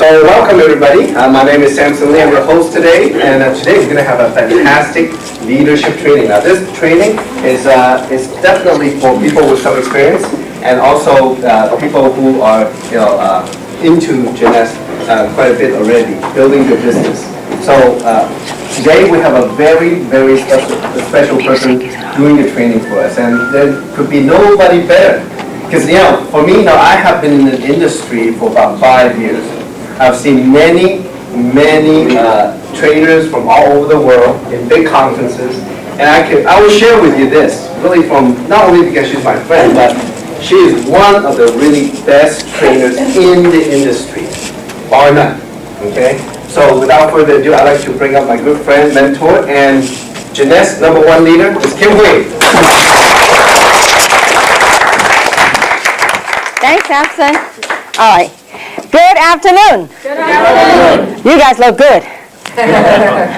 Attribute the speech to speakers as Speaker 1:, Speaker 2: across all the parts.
Speaker 1: So welcome everybody. My name is Samson Lee. I'm your host today, and today we're going to have a fantastic leadership training. Now this training is definitely for people with some experience, and also people who are into Jeunesse quite a bit already, building their business. So today we have a very, very special person doing the training for us, and there could be nobody better. Because for me, I have been in the industry for about 5 years. I've seen many trainers from all over the world in big conferences, and I will share with you this, really from, not only because she's my friend, but she is one of the really best trainers in the industry, bar none, okay? So without further ado, I'd like to bring up my good friend, mentor, and Jeunesse #1 leader, Ms. Kim Hui.
Speaker 2: Thanks, Samson. All right. Good afternoon.
Speaker 3: Good afternoon.
Speaker 2: You guys look good.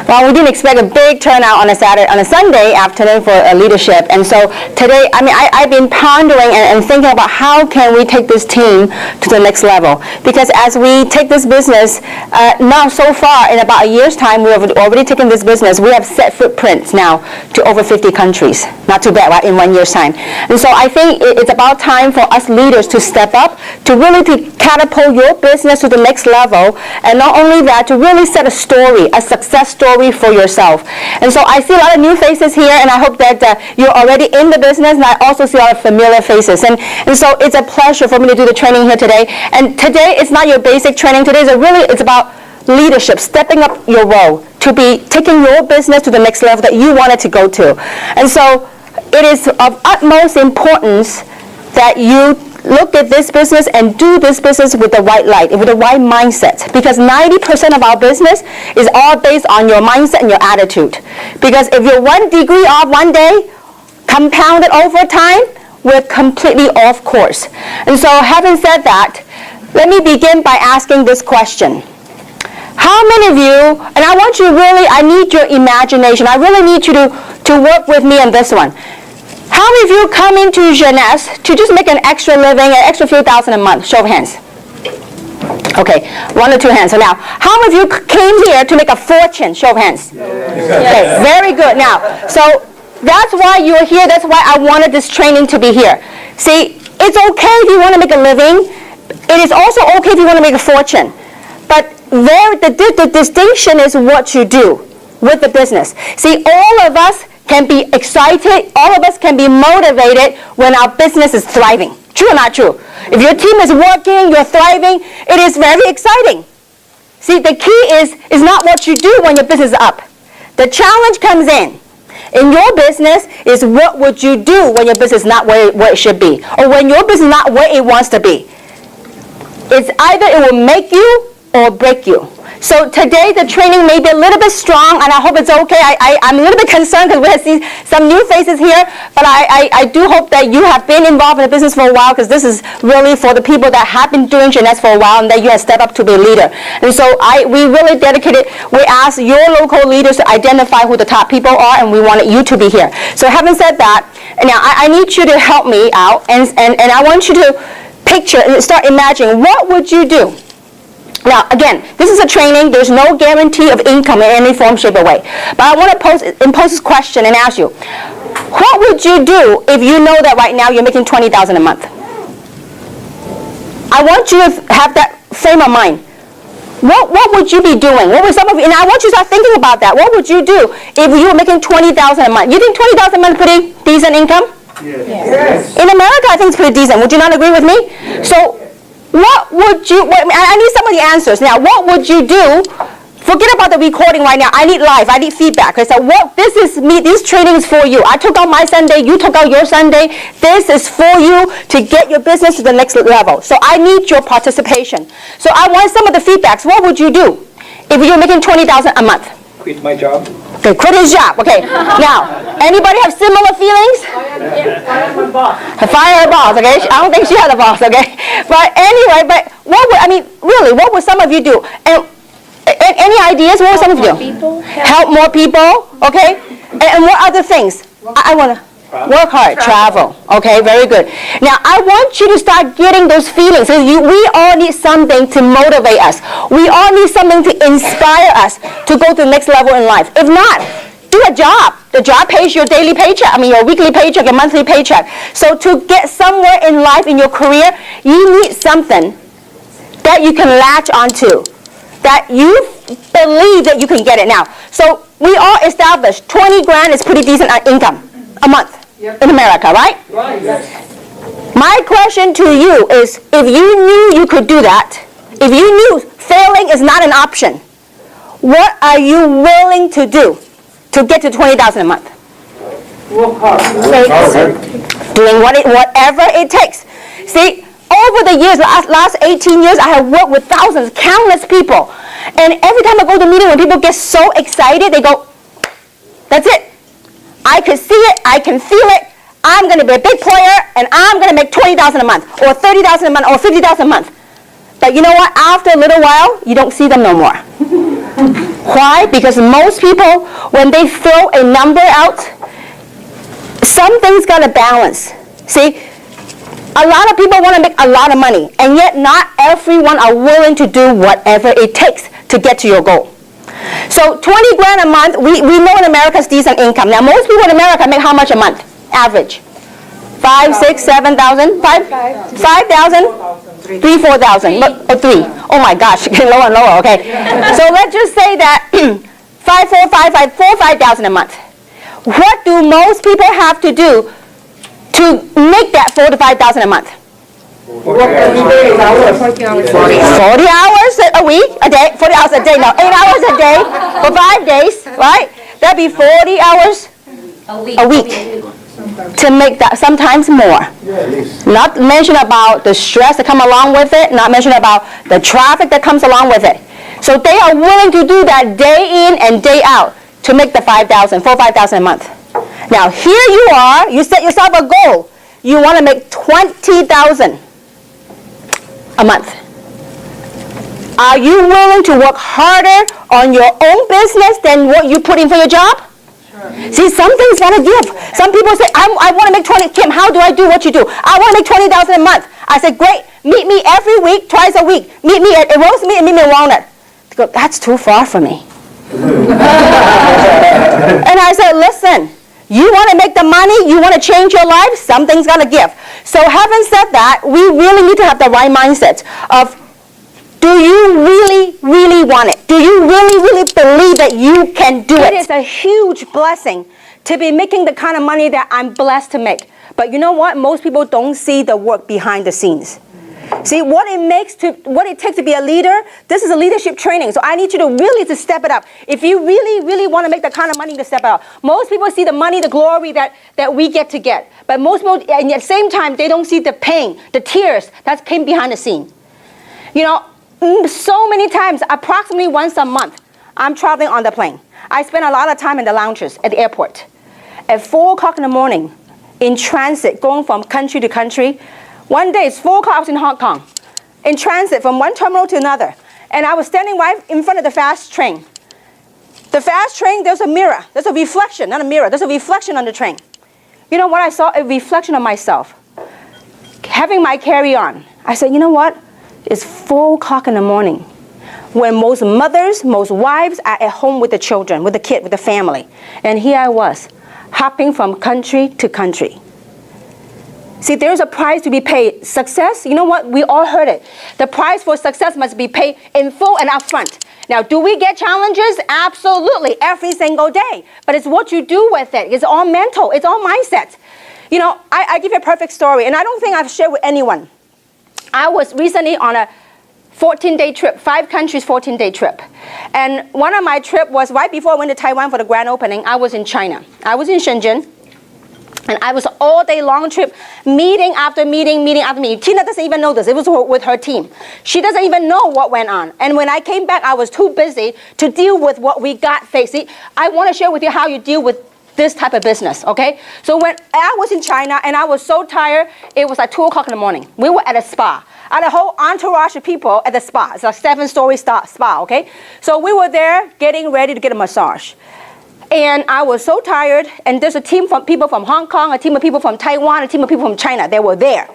Speaker 2: Well, we didn't expect a big turnout on a Sunday afternoon for leadership, and so today, I've been pondering and thinking about how can we take this team to the next level. Because as we take this business, now so far in about a year's time, we have already taken this business. We have set footprints now to over 50 countries. Not too bad, right? In 1 year's time. And so I think it's about time for us leaders to step up, to really catapult your business to the next level, and not only that, to really set a story, a success story for yourself. And so I see a lot of new faces here, and I hope that you're already in the business, and I also see a lot of familiar faces. And so it's a pleasure for me to do the training here today. And today it's not your basic training. Today it's about leadership, stepping up your role, to be taking your business to the next level that you wanted to go to. And so it is of utmost importance that you look at this business and do this business with the right light, with the right mindset. Because 90% of our business is all based on your mindset and your attitude. Because if you're 1 degree off one day, compounded over time, we're completely off course. And so having said that, let me begin by asking this question. How many of you, and I need your imagination. I really need you to work with me on this one. How many of you come into Jeunesse to just make an extra living, an extra few thousand a month? Show of hands. Okay, 1 or 2 hands. So now, how many of you came here to make a fortune? Show of hands. Okay, very good. Now, so that's why you're here. That's why I wanted this training to be here. See, it's okay if you want to make a living. It is also okay if you want to make a fortune. But the distinction is what you do with the business. See, all of us can be excited, all of us can be motivated when our business is thriving. True or not true? If your team is working, you're thriving, it is very exciting. See, the key is not what you do when your business is up. The challenge comes in your business is what would you do when your business is not where it should be, or when your business is not where it wants to be. It's either it will make you or break you. So today the training may be a little bit strong, and I hope it's okay. I'm a little bit concerned because we have seen some new faces here, but I do hope that you have been involved in the business for a while, because this is really for the people that have been doing Jeunesse for a while and that you have stepped up to be a leader. And so we really dedicated, we asked your local leaders to identify who the top people are, and we wanted you to be here. So having said that, now I need you to help me out, and I want you to picture and start imagining, what would you do? Now, again, this is a training. There's no guarantee of income in any form, shape, or way. But I want to impose this question and ask you, what would you do if you know that right now you're making $20,000 a month? I want you to have that frame of mind. What would you be doing? What would some of you, and I want you to start thinking about that. What would you do if you were making $20,000 a month? You think $20,000 a month is pretty decent income?
Speaker 3: Yes.
Speaker 2: In America, I think it's pretty decent. Would you not agree with me? Yes. So, what would you, I need some of the answers. Now, what would you do? Forget about the recording right now. I need live. I need feedback. Okay, so this is me. This training is for you. I took out my Sunday. You took out your Sunday. This is for you to get your business to the next level. So I need your participation. So I want some of the feedbacks. What would you do if you're making $20,000 a month?
Speaker 3: Quit my job.
Speaker 2: Okay, quit his job. Okay. Now, anybody have similar feelings?
Speaker 3: Fire my boss.
Speaker 2: Fire her boss. Okay. I don't think she had a boss. Okay. But anyway, what would some of you do? And any ideas? What would some of you do?
Speaker 3: People.
Speaker 2: Help more people. Okay. And what other things? I want to. Work hard, travel. Okay, very good. Now, I want you to start getting those feelings. We all need something to motivate us. We all need something to inspire us to go to the next level in life. If not, do a job. The job pays your daily paycheck, your weekly paycheck, your monthly paycheck. So to get somewhere in life, in your career, you need something that you can latch onto, that you believe that you can get it now. So we all established 20 grand is pretty decent income a month in America, right?
Speaker 3: Right.
Speaker 2: My question to you is, if you knew you could do that, if you knew failing is not an option, what are you willing to do to get to $20,000 a month?
Speaker 3: Work hard.
Speaker 2: Doing whatever it takes. See, over the years, last 18 years, I have worked with thousands, countless people. And every time I go to a meeting, when people get so excited, they go, that's it. I can see it, I can feel it. I'm going to be a big player, and I'm going to make $20,000 a month, or $30,000 a month, or $50,000 a month. But you know what? After a little while, you don't see them no more. Why? Because most people, when they throw a number out, something's got to balance. See, a lot of people want to make a lot of money, and yet not everyone are willing to do whatever it takes to get to your goal. So 20 grand a month, we know in America is decent income. Now most people in America make how much a month? Average. 5, 6, 7,000? 5,000? 3, 4,000. Or 3. Oh my gosh, getting lower and lower, okay. So let's just say that 5,000 a month. What do most people have to do to make that 4,000 to 5,000 a month?
Speaker 3: Work every day, hours. 40
Speaker 2: hours a week, a day, 40 hours a day, no, 8 hours a day for 5 days, right? That'd be 40 hours a week to make that, sometimes more. Not mention about the stress that come along with it, not mention about the traffic that comes along with it. So they are willing to do that day in and day out to make the 5,000 a month. Now here you are, you set yourself a goal. You want to make 20,000 a month. Are you willing to work harder on your own business than what you put in for your job? Sure. See, something's got to give. Some people say, I want to make 20. Kim, how do I do what you do? I want to make 20,000 a month. I said, great. Meet me every week, twice a week. Meet me at roast meat and meet me at Walnut. They go, that's too far for me. And I said, listen. You want to make the money, you want to change your life, something's got to give. So having said that, we really need to have the right mindset of, do you really, really want it? Do you really, really believe that you can do it? It is a huge blessing to be making the kind of money that I'm blessed to make. But you know what? Most people don't see the work behind the scenes. See, what it takes to be a leader, this is a leadership training. So I need you to really step it up. If you really, really want to make the kind of money to step it up. Most people see the money, the glory that we get to get. But most people, and at the same time, they don't see the pain, the tears that came behind the scene. You know, so many times, approximately once a month, I'm traveling on the plane. I spend a lot of time in the lounges at the airport. At 4 o'clock in the morning, in transit, going from country to country. One day, it's 4 o'clock, I was in Hong Kong, in transit from one terminal to another. And I was standing right in front of the fast train. The fast train, there's a mirror. There's a reflection, not a mirror. There's a reflection on the train. You know what I saw? A reflection of myself. Having my carry-on. I said, you know what? It's 4 o'clock in the morning when most mothers, most wives are at home with the children, with the kid, with the family. And here I was, hopping from country to country. See, there's a price to be paid. Success, you know what? We all heard it. The price for success must be paid in full and upfront. Now, do we get challenges? Absolutely, every single day. But it's what you do with it. It's all mental. It's all mindset. You know, I give you a perfect story, and I don't think I've shared with anyone. I was recently on a 14-day trip, 5 countries, 14-day trip. And one of my trips was right before I went to Taiwan for the grand opening. I was in China. I was in Shenzhen. And I was all day long trip, meeting after meeting, meeting after meeting. Tina doesn't even know this. It was with her team. She doesn't even know what went on. And when I came back, I was too busy to deal with what we got faced. See, I want to share with you how you deal with this type of business, okay? So when I was in China and I was so tired, it was like 2 o'clock in the morning. We were at a spa. I had a whole entourage of people at the spa. It's a 7-story spa, okay? So we were there getting ready to get a massage. And I was so tired, and there's a team from people from Hong Kong, a team of people from Taiwan, a team of people from China. They were there.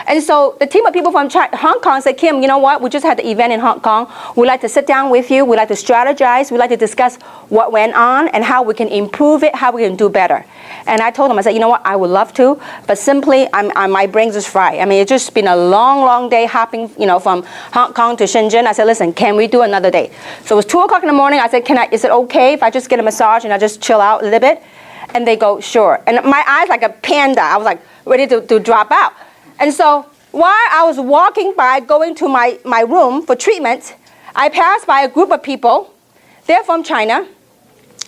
Speaker 2: And so the team of people from Hong Kong said, Kim, you know what? We just had the event in Hong Kong. We'd like to sit down with you. We'd like to strategize. We'd like to discuss what went on and how we can improve it, how we can do better. And I told them, I said, you know what? I would love to, but simply my brain's just fried. I mean, it's just been a long, long day hopping, from Hong Kong to Shenzhen. I said, listen, can we do another day? So it was 2 o'clock in the morning. I said, is it okay if I just get a massage and I just chill out a little bit? And they go, sure. And my eyes like a panda. I was like ready to drop out. And so while I was walking by, going to my room for treatment, I passed by a group of people. They're from China.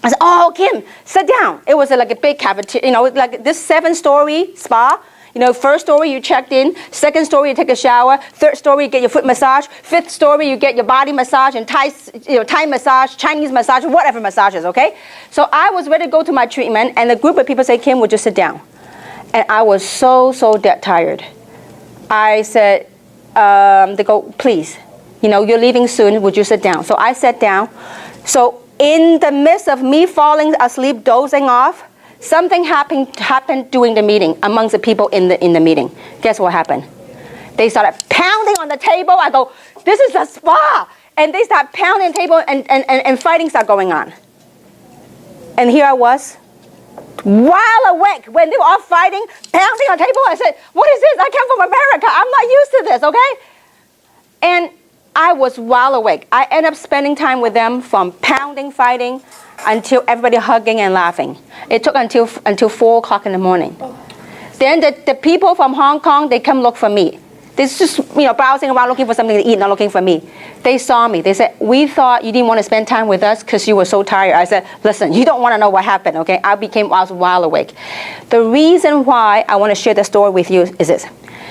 Speaker 2: I said, oh, Kim, sit down. It was like a big cafeteria, like this 7-story spa. First story you checked in, second story you take a shower, third story you get your foot massage, fifth story you get your body massage and Thai massage, Chinese massage, whatever massages, okay? So I was ready to go to my treatment, and the group of people said, Kim, would you sit down? And I was so dead tired. I said, they go, please, you're leaving soon, would you sit down? So I sat down. So in the midst of me falling asleep, dozing off, something happened during the meeting amongst the people in the meeting. Guess what happened? They started pounding on the table. I go, this is a spa. And they start pounding the table and fighting start going on. And here I was, wide awake when they were all fighting, pounding on the table. I said, what is this? I came from America. I'm not used to this, okay? And I was wide awake. I ended up spending time with them from pounding, fighting, until everybody hugging and laughing. It took until 4 o'clock in the morning. Then the people from Hong Kong, they come look for me. They're just browsing around looking for something to eat, not looking for me. They saw me. They said, we thought you didn't want to spend time with us because you were so tired. I said, listen, you don't want to know what happened, okay? I was wide awake. The reason why I want to share the story with you is this.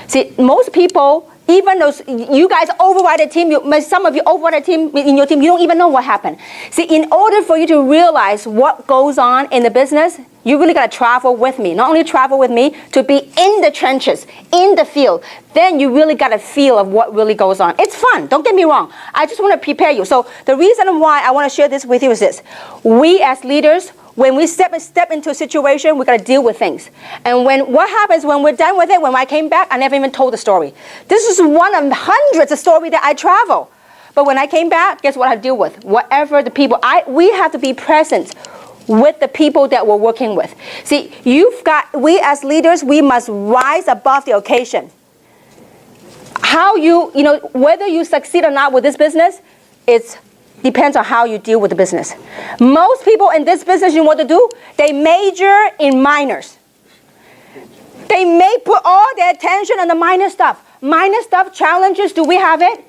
Speaker 2: See, most people, even those, you guys override a team, some of you override a team in your team, you don't even know what happened. See, in order for you to realize what goes on in the business, you really got to travel with me. Not only travel with me, to be in the trenches, in the field. Then you really got a feel of what really goes on. It's fun, don't get me wrong. I just want to prepare you. So the reason why I want to share this with you is this. We as leaders, when we step into a situation, we got to deal with things. And what happens when we're done with it, when I came back, I never even told the story. This is one of hundreds of stories that I travel. But when I came back, guess what I deal with? Whatever the people, we have to be present with the people that we're working with. See, we as leaders, we must rise above the occasion. How whether you succeed or not with this business, it depends on how you deal with the business. Most people in this business, you know what to do? They major in minors. They may put all their attention on the minor stuff. Minor stuff, challenges, do we have it?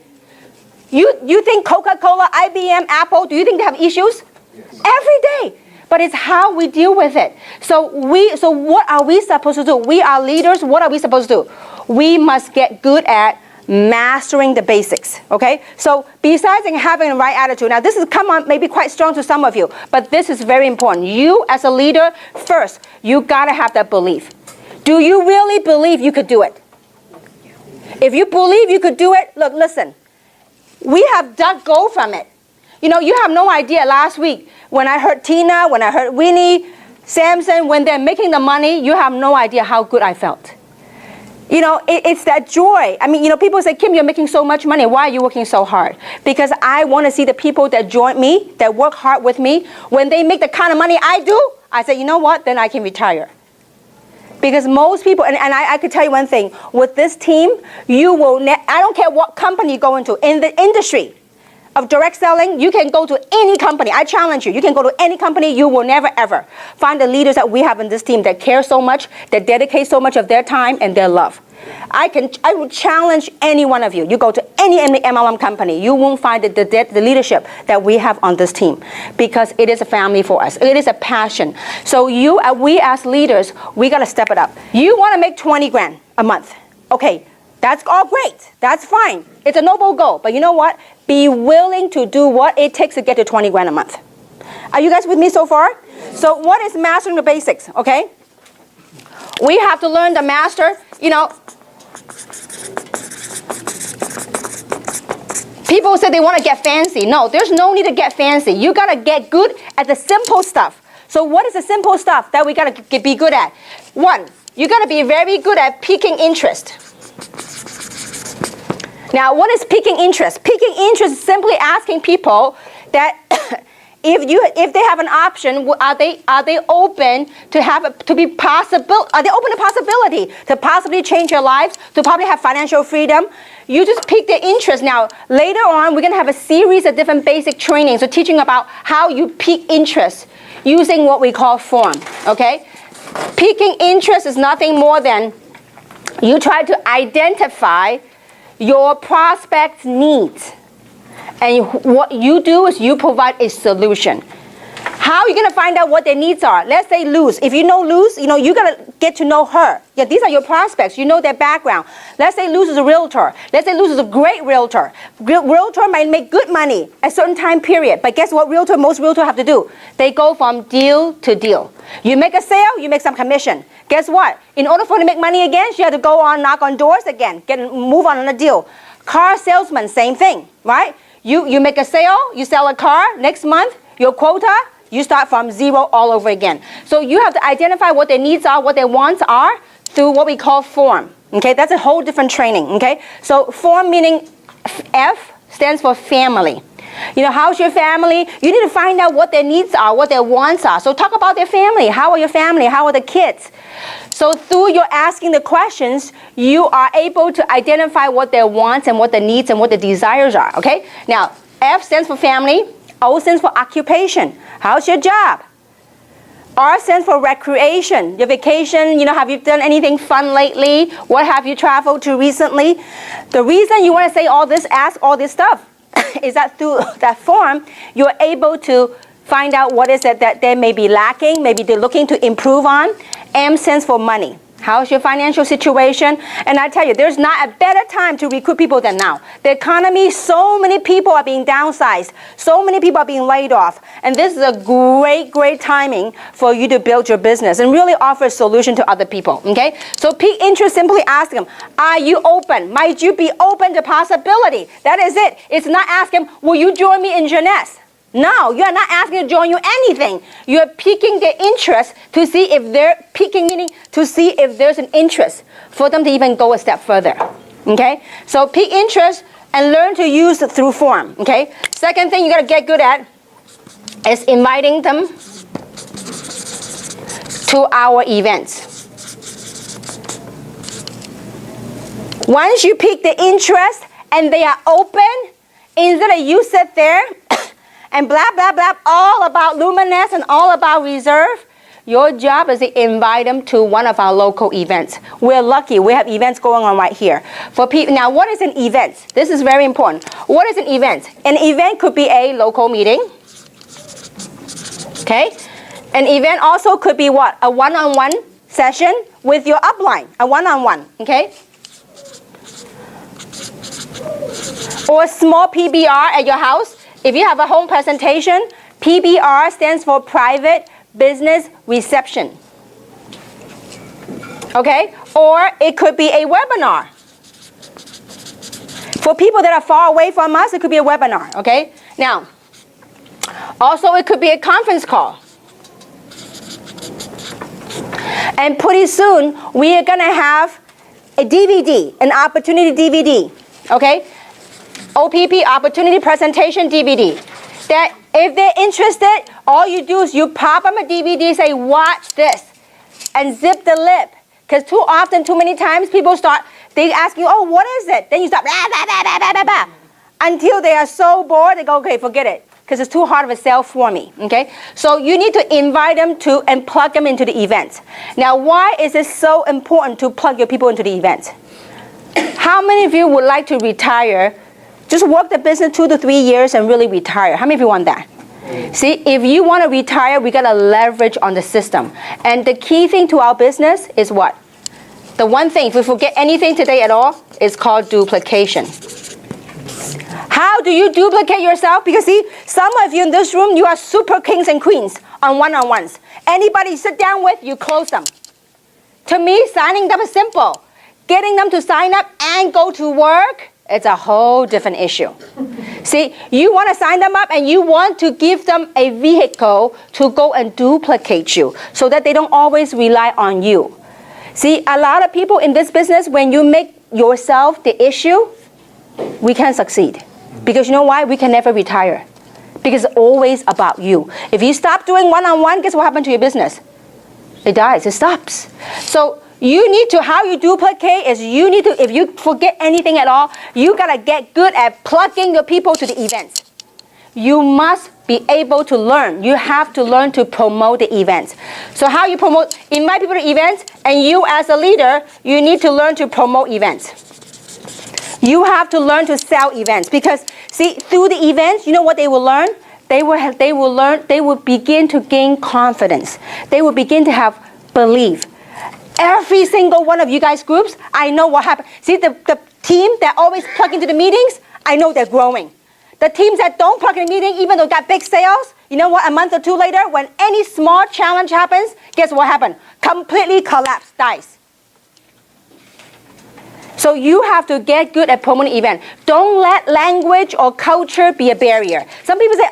Speaker 2: You think Coca-Cola, IBM, Apple, do you think they have issues? Yes. Every day. But it's how we deal with it. So what are we supposed to do? We are leaders. What are we supposed to do? We must get good at mastering the basics, okay? So besides having the right attitude, now this has come on maybe quite strong to some of you, but this is very important. You as a leader, first, you gotta have that belief. Do you really believe you could do it? If you believe you could do it, look, listen, we have dug gold from it. You have no idea last week when I heard Tina, when I heard Winnie, Samson, when they're making the money, you have no idea how good I felt. It's that joy. I mean, people say, Kim, you're making so much money. Why are you working so hard? Because I want to see the people that join me, that work hard with me, when they make the kind of money I do, I say, you know what? Then I can retire. Because most people, and I could tell you one thing, with this team, you will, I don't care what company you go into, in the industry of direct selling, you can go to any company. I challenge you. You can go to any company. You will never, ever find the leaders that we have in this team that care so much, that dedicate so much of their time and their love. I would challenge any one of you. You go to any MLM company, you won't find the leadership that we have on this team, because it is a family for us. It is a passion. So we as leaders, we got to step it up. You want to make 20 grand a month. Okay, that's all great. That's fine. It's a noble goal. But you know what? Be willing to do what it takes to get to 20 grand a month. Are you guys with me so far? So what is mastering the basics, okay? We have to learn to master, people say they want to get fancy. No, there's no need to get fancy. You got to get good at the simple stuff. So what is the simple stuff that we got to be good at? One, you got to be very good at piquing interest. Now, what is piquing interest? Piquing interest is simply asking people that if they have an option, are they open to are they open to possibility to possibly change your lives, to probably have financial freedom? You just pique their interest. Now, later on, we're going to have a series of different basic trainings, so teaching about how you pique interest using what we call form, okay? Piquing interest is nothing more than you try to identify your prospect's needs. And what you do is you provide a solution. How are you going to find out what their needs are? Let's say Luz. If you know Luz, you got to get to know her. Yeah, these are your prospects. You know their background. Let's say Luz is a realtor. Let's say Luz is a great realtor. Realtor might make good money at a certain time period. But guess what most realtors have to do? They go from deal to deal. You make a sale, you make some commission. Guess what? In order for her to make money again, she had to go on, knock on doors again, move on a deal. Car salesman, same thing, right? You make a sale, you sell a car, next month, your quota, you start from zero all over again. So you have to identify what their needs are, what their wants are, through what we call form. Okay, that's a whole different training. Okay, so form meaning F stands for family. How's your family? You need to find out what their needs are, what their wants are. So talk about their family. How are your family? How are the kids? So through your asking the questions, you are able to identify what their wants and what the needs and what the desires are. Okay? Now, F stands for family. O stands for occupation. How's your job? R stands for recreation. Your vacation, have you done anything fun lately? What have you traveled to recently? The reason you want to say all this, ask all this stuff, is that through that form, you're able to find out what is it that they may be lacking, maybe they're looking to improve on. M stands for money. How's your financial situation? And I tell you, there's not a better time to recruit people than now. The economy, so many people are being downsized. So many people are being laid off. And this is a great, great timing for you to build your business and really offer a solution to other people, okay? So pique interest, simply ask them, are you open? Might you be open to possibility? That is it. It's not asking, will you join me in jeunesse? No, you're not asking to join you anything. You're piquing their interest to see if they're piquing, meaning to see if there's an interest for them to even go a step further. Okay? So pique interest and learn to use it through form. Okay? Second thing you got to get good at is inviting them to our events. Once you pique the interest and they are open, instead of you sit there and blah, blah, blah, all about Luminous and all about Reserve, your job is to invite them to one of our local events. We're lucky. We have events going on right here. For people, now, what is an event? This is very important. What is an event? An event could be a local meeting. Okay? An event also could be what? A one-on-one session with your upline. A one-on-one. Okay? Or a small PBR at your house. If you have a home presentation, PBR stands for Private Business Reception. Okay? Or it could be a webinar. For people that are far away from us, it could be a webinar. Okay? Now, also it could be a conference call. And pretty soon, we are going to have a DVD, an opportunity DVD. Okay? OPP, Opportunity Presentation DVD. That if they're interested, all you do is you pop them a DVD, say, watch this, and zip the lip. Because too often, too many times, people they ask you, oh, what is it? Then you start, blah, blah, blah, blah, blah, blah, blah. Until they are so bored, they go, okay, forget it. Because it's too hard of a sell for me, okay? So you need to invite them to and plug them into the event. Now, why is it so important to plug your people into the event? How many of you would like to retire? Just work the business 2 to 3 years and really retire. How many of you want that? See, if you want to retire, we got to leverage on the system. And the key thing to our business is what? The one thing, if we forget anything today at all, is called duplication. How do you duplicate yourself? Because see, some of you in this room, you are super kings and queens on one-on-ones. Anybody you sit down with, you close them. To me, signing them is simple. Getting them to sign up and go to work, it's a whole different issue. See, you want to sign them up and you want to give them a vehicle to go and duplicate you so that they don't always rely on you. See, a lot of people in this business, when you make yourself the issue, we can't succeed. Because you know why? We can never retire. Because it's always about you. If you stop doing one-on-one, guess what happened to your business? It dies, it stops. So you need to, how you duplicate is you need to, if you forget anything at all, you gotta get good at plugging your people to the events. You must be able to learn. You have to learn to promote the events. So how you promote, invite people to events, and you as a leader, you need to learn to promote events. You have to learn to sell events because, see, through the events, you know what they will learn? They will begin to gain confidence. They will begin to have belief. Every single one of you guys groups, I know what happened. See, the team that always plug into the meetings, I know they're growing. The teams that don't plug in the meeting, even though they got big sales, you know what, a month or two later, when any small challenge happens, guess what happened? Completely collapse, dies. So you have to get good at promoting events. Don't let language or culture be a barrier. Some people say,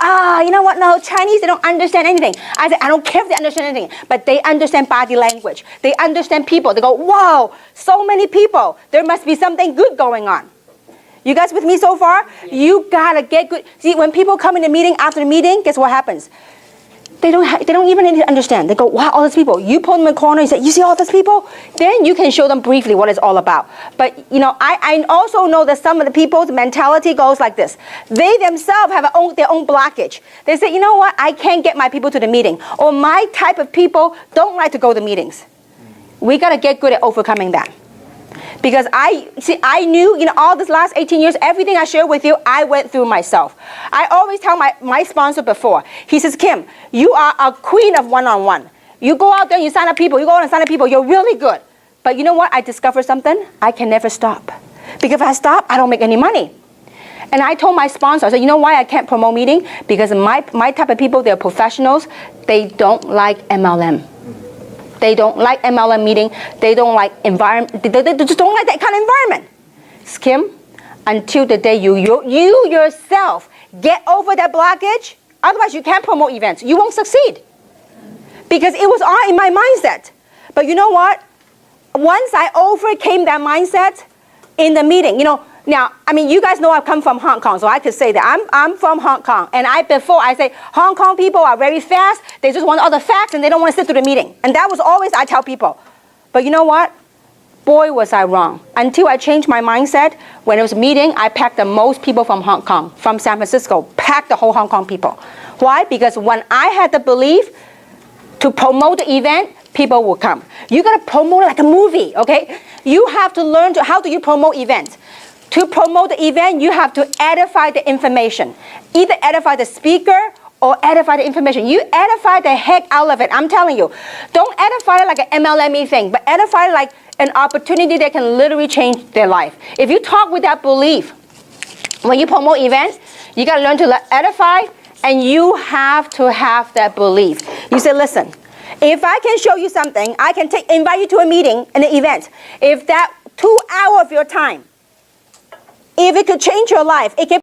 Speaker 2: you know what, no, Chinese, they don't understand anything. I say, I don't care if they understand anything, but they understand body language. They understand people. They go, whoa, so many people. There must be something good going on. You guys with me so far? You gotta get good. See, when people come in the meeting after the meeting, guess what happens? They don't even understand. They go, wow, all these people. You pull them in the corner and say, you see all these people? Then you can show them briefly what it's all about. But, you know, I also know that some of the people's mentality goes like this. They themselves have their own blockage. They say, you know what? I can't get my people to the meeting. Or my type of people don't like to go to meetings. We got to get good at overcoming that. Because I knew, you know, all this last 18 years, everything I share with you, I went through myself. I always tell my sponsor before, he says, Kim, you are a queen of one-on-one. You go out there, you sign up people, you go out and sign up people, you're really good. But you know what? I discovered something. I can never stop. Because if I stop, I don't make any money. And I told my sponsor, I said, you know why I can't promote meeting? Because my type of people, they're professionals. They don't like MLM. They don't like MLM meeting. They don't like environment. They just don't like that kind of environment. Kim, until the day you yourself get over that blockage, otherwise you can't promote events. You won't succeed. Because it was all in my mindset. But you know what? Once I overcame that mindset in the meeting, you know, now, I mean, you guys know I've come from Hong Kong, so I could say that I'm from Hong Kong. And before I say, Hong Kong people are very fast. They just want all the facts and they don't want to sit through the meeting. And that was always, I tell people. But you know what? Boy, was I wrong. Until I changed my mindset, when it was a meeting, I packed the most people from Hong Kong, from San Francisco, packed the whole Hong Kong people. Why? Because when I had the belief to promote the event, people will come. You got to promote it like a movie, okay? You have to learn how do you promote events. To promote the event, you have to edify the information. Either edify the speaker or edify the information. You edify the heck out of it. I'm telling you. Don't edify it like an MLM thing, but edify it like an opportunity that can literally change their life. If you talk with that belief, when you promote events, you got to learn to edify, and you have to have that belief. You say, listen, if I can show you something, I can invite you to a meeting, an event. If that 2 hours of your time, if it could change your life, it can